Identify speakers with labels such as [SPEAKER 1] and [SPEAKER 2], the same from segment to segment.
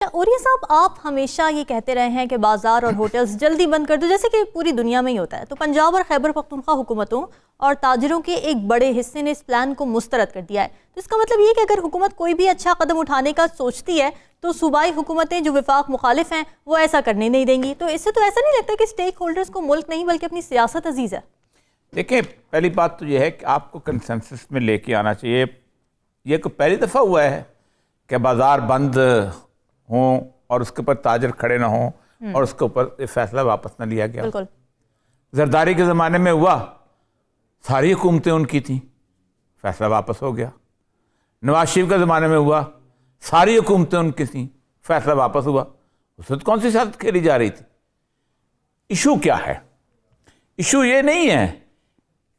[SPEAKER 1] और ये साहब, आप हमेशा ये कहते रहे हैं कि बाजार और होटल्स जल्दी बंद कर दो, जैसे कि पूरी दुनिया में ही होता है। तो पंजाब और खैबर पख्तूनख्वा हुकूमतों और ताजरों के एक बड़े हिस्से ने इस प्लान को मुस्तरद कर दिया है। तो इसका मतलब ये कि अगर हुकूमत कोई भी अच्छा कदम उठाने का सोचती है तो सूबाई हुकूमतें जो विफाक मुखालिफ हैं वो ऐसा करने नहीं देंगी। तो इससे तो ऐसा नहीं लगता कि स्टेक होल्डर्स को मुल्क नहीं बल्कि अपनी सियासत अजीज है?
[SPEAKER 2] देखिए, पहली बात तो ये है कि आपको कंसेंसस में लेके आना चाहिए। ये कोई पहली दफ़ा हुआ है कि बाजार बंद हों और उसके ऊपर ताजर खड़े ना हों और उसके ऊपर फैसला वापस ना लिया गया।
[SPEAKER 1] बिल्कुल।
[SPEAKER 2] जरदारी के ज़माने में हुआ, सारी हुकूमतें उनकी थी, फैसला वापस हो गया। नवाज शरीफ के ज़माने में हुआ, सारी हुकूमतें उनकी थी, फैसला वापस हुआ। उस वक्त कौन सी सियासत खेली जा रही थी? इशू क्या है? इशू ये नहीं है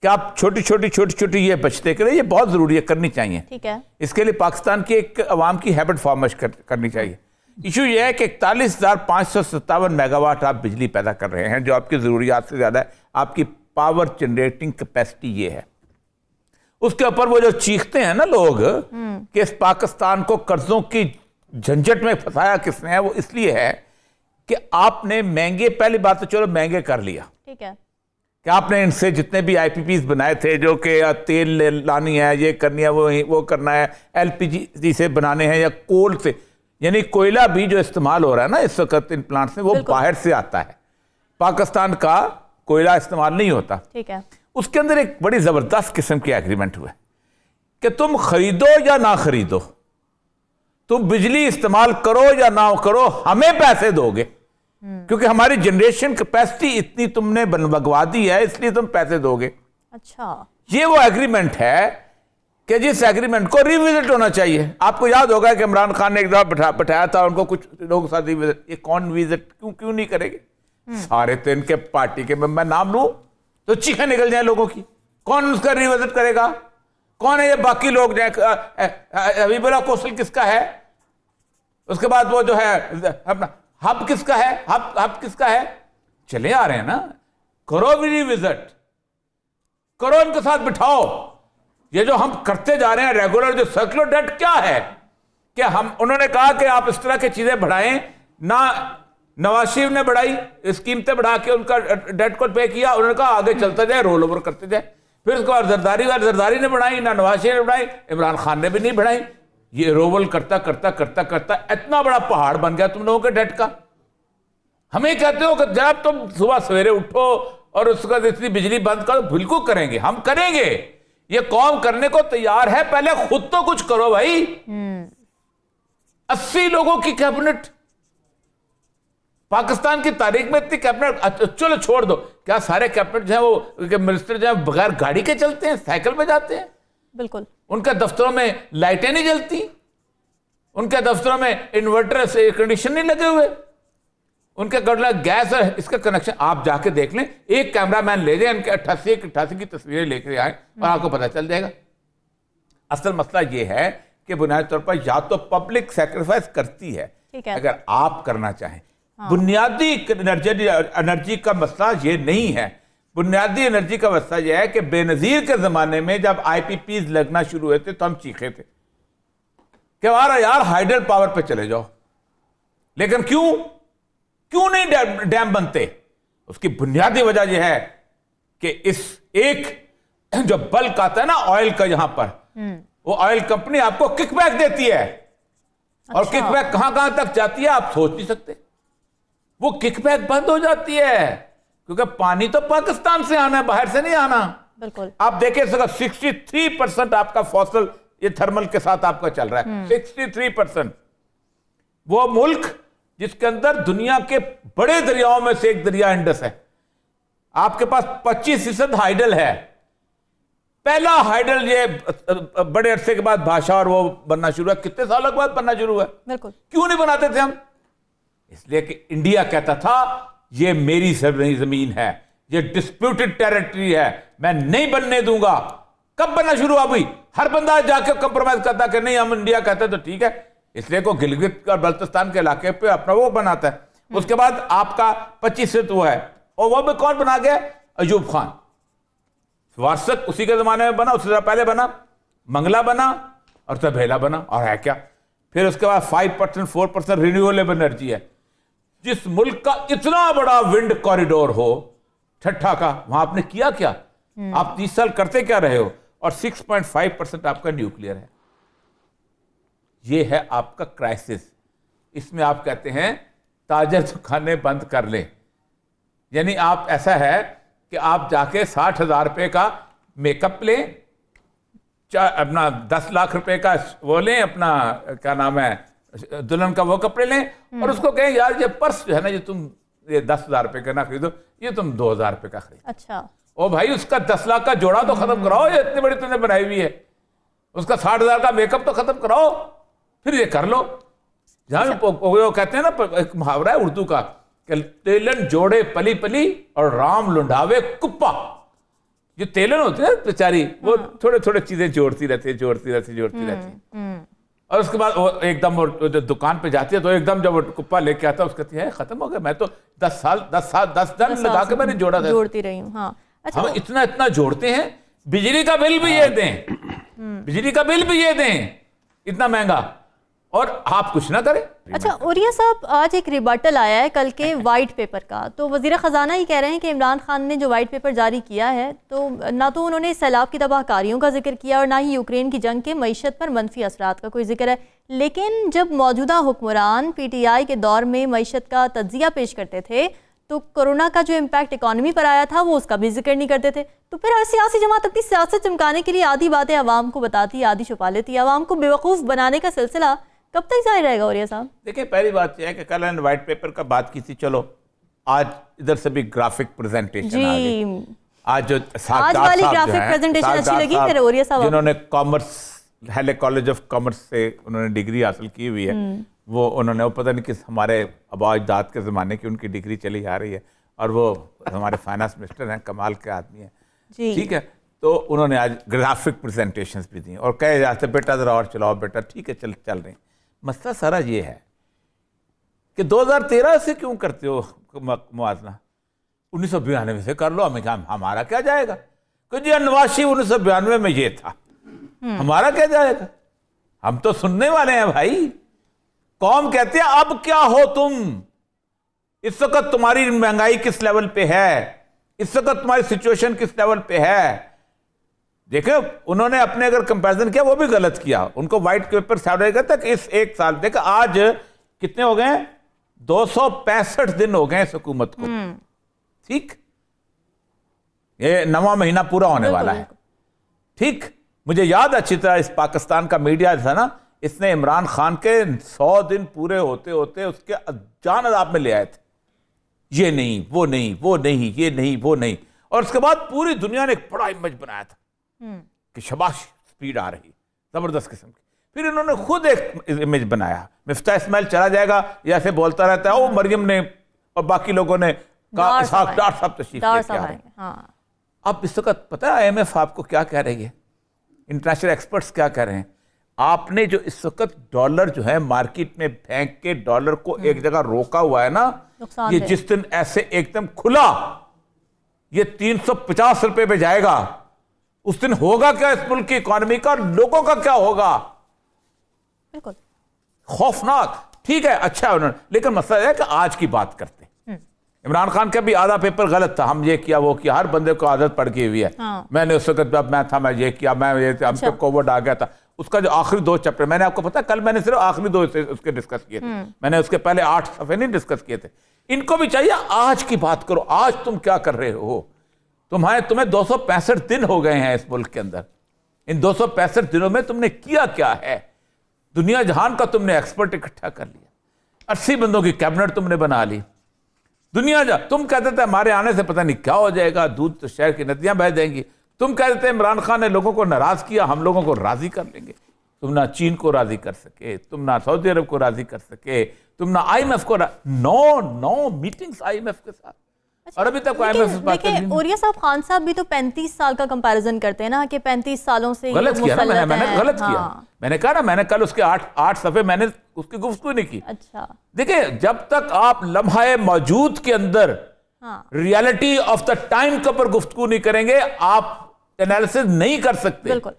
[SPEAKER 2] कि आप छोटी छोटी ये बचते करें, ये बहुत ज़रूरी है, करनी चाहिए।
[SPEAKER 1] ठीक है।
[SPEAKER 2] इसके लिए पाकिस्तान की एक अवाम की हैबिट फॉर्मश करनी चाहिए। इशू ये है कि 41,557 मेगावाट आप बिजली पैदा कर रहे हैं, जो आपकी ज़रूरियात से ज़्यादा है। आपकी पावर जनरेटिंग कैपेसिटी ये है। उसके ऊपर वो जो चीखते हैं ना लोग कि इस पाकिस्तान को कर्जों की झंझट में फंसाया किसने है, वो इसलिए है कि आपने महंगे, पहली बात तो चलो महंगे कर लिया,
[SPEAKER 1] ठीक है,
[SPEAKER 2] कि आपने इनसे जितने भी IPPs बनाए थे जो कि तेल लानी है, ये करनी है, वो करना है, LPG से बनाने हैं या कोल से, यानी कोयला भी जो इस्तेमाल हो रहा है ना इस वक्त इन प्लांट्स में, वो बाहर से आता है, पाकिस्तान का कोयला इस्तेमाल नहीं होता।
[SPEAKER 1] ठीक है।
[SPEAKER 2] उसके अंदर एक बड़ी ज़बरदस्त किस्म की एग्रीमेंट हुआ कि तुम खरीदो या ना खरीदो, तुम बिजली इस्तेमाल करो या ना करो, हमें पैसे दोगे, क्योंकि हमारी जनरेशन कैपेसिटी इतनी तुमने बनवा दी है, इसलिए तुम पैसे दोगे। अच्छा, ये वो एग्रीमेंट है कि जिस एग्रीमेंट को रिविजिट होना चाहिए। आपको याद होगा कि इमरान खान ने एक दफा बैठाया था उनको, कुछ लोगों के साथ रिविजिट। ये कौन विजिट क्यों नहीं करेंगे? सारे तो इनके पार्टी के मैं नाम लूं तो चीखें निकल जाए लोगों की। कौन उसका रिविजिट करेगा? कौन है ये बाकी लोग? हबीबुल्लाह कौशल किसका है? उसके बाद वो जो है अपना हब किसका है? हब किसका है? चले आ रहे हैं ना, करो भी रिविजिट, करो, इनके साथ बिठाओ। ये जो हम करते जा रहे हैं रेगुलर जो सर्कुलर डेट क्या है कि उन्होंने कहा कि आप इस तरह की चीजें बढ़ाएं ना। नवाज शरीफ ने बढ़ाई, कीमतें बढ़ा के उनका डेट को पे किया, उन्होंने कहा आगे चलता जाए, रोल ओवर करते जाए। फिर उसके बाद जरदारी ने बढ़ाई, ना नवाज शरीफ ने बढ़ाई, इमरान खान ने भी नहीं बढ़ाई। ये रोल करता इतना बड़ा पहाड़ बन गया तुम लोगों के डेट का। हमें कहते हो कि जब तुम सुबह सवेरे उठो और उसके बाद इतनी बिजली बंद करो, बिल्कुल करेंगे, हम करेंगे, ये कौम करने को तैयार है। पहले खुद तो कुछ करो भाई। 80 लोगों की कैबिनेट, पाकिस्तान की तारीख में इतनी कैबिनेट, चलो छोड़ दो, क्या सारे कैबिनेट जो है वो मिनिस्टर जो है बगैर गाड़ी के चलते हैं, साइकिल पे जाते हैं? बिल्कुल। उनके दफ्तरों में लाइटें नहीं जलती, उनके दफ्तरों में इन्वर्टर से एयर कंडीशन नहीं लगे हुए, उनके गड़ला गैस है, इसका कनेक्शन आप जाके देख लें। एक कैमरामैन ले जाए, इनके 88 की तस्वीरें लेकर आए और आपको पता चल जाएगा। असल मसला यह है कि बुनियादी तौर पर या तो पब्लिक सेक्रीफाइस करती है, अगर आप करना चाहें। बुनियादी एनर्जी का मसला ये नहीं है। बुनियादी एनर्जी का मसला यह है कि बेनजीर के जमाने में जब IPPs लगना शुरू हुए थे तो हम चीखे थे कि यार हाइडल पावर पे चले जाओ, लेकिन क्यों नहीं डैम बनते? उसकी बुनियादी वजह यह है कि इस एक जो बल्क आता है ना ऑयल का, यहां पर वो ऑयल कंपनी आपको किकबैक देती है। और किकबैक कहां तक जाती है आप सोच नहीं सकते। वो किकबैक बंद हो जाती है क्योंकि पानी तो पाकिस्तान से आना है, बाहर से नहीं आना। बिल्कुल। आप देखिए 63% आपका फॉसल ये थर्मल के साथ आपका चल रहा है। 63%। वो मुल्क जिसके अंदर दुनिया के बड़े दरियाओं में से एक दरिया इंडस है, आपके पास 25% हाइडल है। पहला हाइडल ये बड़े अरसे के बाद भाषा और वो बनना शुरू हुआ, कितने सालों के बाद बनना शुरू हुआ? बिल्कुल। क्यों नहीं बनाते थे हम? इसलिए कि इंडिया कहता था ये मेरी जमीन है, ये डिस्प्यूटेड टेरिटरी है, मैं नहीं बनने दूंगा। कब बनना शुरू हुआ? अभी हर बंदा जाके कंप्रोमाइज करता कि नहीं, हम इंडिया कहते तो ठीक है। इसलिए को गिलगित और बल्तिस्तान के इलाके पे अपना वो बनाता है। उसके बाद आपका 25 वो है, और वो भी कौन बना गया? अयूब खान। वारसक उसी के जमाने में बना, उससे पहले बना मंगला बना और तबेला बना। और है क्या फिर उसके बाद 5% 4% रिन्यूएबल एनर्जी है। जिस मुल्क का इतना बड़ा विंड कॉरिडोर हो ठट्ठा का, वहां आपने किया क्या? आप 30 साल करते क्या रहे हो? और 6.5% आपका न्यूक्लियर है। ये है आपका क्राइसिस। इसमें आप कहते हैं ताजर दुकानें बंद कर लें। यानी आप, ऐसा है कि आप जाके 60,000 रुपए का मेकअप लें, अपना 10 लाख रुपए का वो लें, अपना क्या नाम है दुल्हन का वो कपड़े लें, और उसको कहें यार ये पर्स जो है ना, ये तुम ये 10,000 रुपए का ना खरीदो, ये तुम 2,000 रुपए का खरीदो।
[SPEAKER 1] अच्छा,
[SPEAKER 2] ओ भाई, उसका 10 लाख का जोड़ा तो खत्म कराओ, ये इतनी बड़ी तुमने बनाई हुई है। उसका 60,000 का मेकअप तो खत्म कराओ, फिर ये कर लो। जहां वो कहते हैं ना, एक मुहावरा है उर्दू का, कि तेलन जोड़े पली पली और राम लुंढावे कुप्पा। जो तेलन होती है बेचारी, वो थोड़े थोड़े चीजें जोड़ती रहती है। और उसके बाद वो एकदम वो जो दुकान पे जाती है तो एकदम जब वो कुप्पा लेके आता है, उसको कहती है खत्म हो गया, मैं तो 10 दिन लगा के मैंने जोड़ा था,
[SPEAKER 1] जोड़ती रही हूँ। हाँ, अच्छा,
[SPEAKER 2] हम इतना जोड़ते हैं। बिजली का बिल भी ये दें, बिजली का बिल भी ये दें, इतना महंगा, और आप कुछ ना करें।
[SPEAKER 1] अच्छा उरिया साहब, आज एक रिबर्टल आया है कल के वाइट पेपर का। तो वजीर ख़जाना ही कह रहे हैं कि इमरान खान ने जो वाइट पेपर जारी किया है, तो ना तो उन्होंने सैलाब की तबाहकारियों का जिक्र किया और ना ही यूक्रेन की जंग के मईशत पर मनफी असरात का कोई जिक्र है। लेकिन जब मौजूदा हुक्मरान PTI के दौर में मईशत का तज्जिया पेश करते थे, तो कोरोना का जो इम्पैक्ट इकॉनमी पर आया था वो उसका भी जिक्र नहीं करते थे। तो फिर हर सियासी जमात अपनी सियासत चमकाने के लिए आधी बातें आवाम को बताती, आधी छुपा लेती। आवाम को बेवकूफ़ बनाने का सिलसिला कब तक जारी रहेगा उरिया साहब?
[SPEAKER 2] देखिए, पहली बात यह है कि कल मैंने व्हाइट पेपर का बात की थी, चलो आज इधर से भी ग्राफिक प्रेजेंटेशन आ गई। आज जो
[SPEAKER 1] आज वाली ग्राफिक प्रेजेंटेशन अच्छी लगी फिर उरिया साहब,
[SPEAKER 2] जिन्होंने कॉमर्स, हैले कॉलेज ऑफ कॉमर्स से उन्होंने डिग्री हासिल की हुई है, वो उन्होंने, वो पता नहीं किस हमारे आबा अजदाद के ज़माने की उनकी डिग्री चली आ रही है, और वो हमारे फाइनेंस मिनिस्टर हैं, कमाल के आदमी हैं, ठीक है। तो उन्होंने आज ग्राफिक प्रेजेंटेशंस भी दी और कहे जाते बेटा ज़रा और चलाओ बेटा, ठीक है चल रही। मसला सारा ये है कि 2013 से क्यों करते हो मुआवजा? 1992 से कर लो, हमारा क्या जाएगा? क्योंकि जी नवाशी 1992 में ये था, हमारा क्या जाएगा? हम तो सुनने वाले हैं भाई। कौम कहते हैं अब क्या हो तुम, इस वक्त तुम्हारी महंगाई किस लेवल पे है, इस वक्त तुम्हारी सिचुएशन किस लेवल पे है। देखो, उन्होंने अपने अगर कंपैरिजन किया वो भी गलत किया। उनको व्हाइट पेपर साढ़े तक इस एक साल, देखो आज कितने हो गए, 265 दिन हो गए इस हुकूमत को, ठीक, ये 9वां महीना पूरा होने वाला है, ठीक। मुझे याद अच्छी तरह, इस पाकिस्तान का मीडिया था ना, इसने इमरान खान के 100 दिन पूरे होते होते उसके जान अदाब में ले आए थे, ये नहीं वो नहीं वो नहीं ये नहीं वो नहीं, और उसके बाद पूरी दुनिया ने एक बड़ा इमेज बनाया था कि शबाश स्पीड आ रही, जबरदस्त किस्म की। फिर इन्होंने खुद एक इमेज बनाया, मिफ्ता इस्माइल चला जाएगा, ये ऐसे बोलता रहता है, वो मरियम ने और बाकी लोगों ने कहा डार साहब तशरीफ लेके आ रहे हैं।
[SPEAKER 1] हाँ।
[SPEAKER 2] अब इस वक्त पता है IMF आपको क्या कह रही है, इंटरनेशनल एक्सपर्ट्स क्या कह रहे हैं? आपने जो इस वक्त डॉलर जो है मार्केट में फेंक के डॉलर को एक जगह रोका हुआ है ना, ये जिस दिन ऐसे एकदम खुला ये 350 रुपए पे जाएगा, उस दिन होगा क्या इस मुल्क की इकोनॉमी का, लोगों का क्या होगा?
[SPEAKER 1] बिल्कुल
[SPEAKER 2] खौफनाक। ठीक है, अच्छा उन्होंने, लेकिन मसला है कि आज की बात करते हैं। इमरान खान का भी आधा पेपर गलत था, हम ये किया वो किया, हर बंदे को आदत पड़ गई हुई है।
[SPEAKER 1] हाँ।
[SPEAKER 2] मैंने उस वक्त जब मैं था मैं ये किया, मैं ये हम पे कोविड आ गया था, उसका जो आखिरी 2 चैप्टर मैंने आपको पता, कल मैंने सिर्फ आखिरी 2 उसके डिस्कस किए थे, मैंने उसके पहले 8 सफ़े नहीं डिस्कस किए थे। इनको भी चाहिए आज की बात करो, आज तुम क्या कर रहे हो? तुम्हें 265 दिन हो गए हैं इस मुल्क के अंदर, इन 265 दिनों में तुमने किया क्या है? दुनिया जहान का तुमने एक्सपर्ट इकट्ठा कर लिया, 80 बंदों की कैबिनेट तुमने बना ली, दुनिया तुम कहते थे हमारे आने से पता नहीं क्या हो जाएगा, दूध तो शहर की नदियां बह जाएंगी। तुम कहते थे इमरान खान ने लोगों को नाराज किया, हम लोगों को राजी कर लेंगे। तुम ना चीन को राजी कर सके, तुम ना सऊदी अरब को राजी कर सके, तुम ना IMF को, 9 मीटिंग्स IMF के साथ। और अभी तक IMF बात कर रही है।
[SPEAKER 1] उरिया साहब, खान साहब भी तो 35 साल का कंपैरिजन करते हैं ना, कि 35 सालों से
[SPEAKER 2] गलत किया ना, मैंने गलत किया।
[SPEAKER 1] हाँ।
[SPEAKER 2] मैंने कहा ना, मैंने कल उसके 8 सफ़े मैंने उसकी गुफ्तगू नहीं की।
[SPEAKER 1] अच्छा,
[SPEAKER 2] देखिए, जब तक आप लम्हा मौजूद के अंदर रियलिटी ऑफ द टाइम के ऊपर गुफ्तगू नहीं करेंगे, आप एनालिसिस नहीं कर सकते।
[SPEAKER 1] बिल्कुल।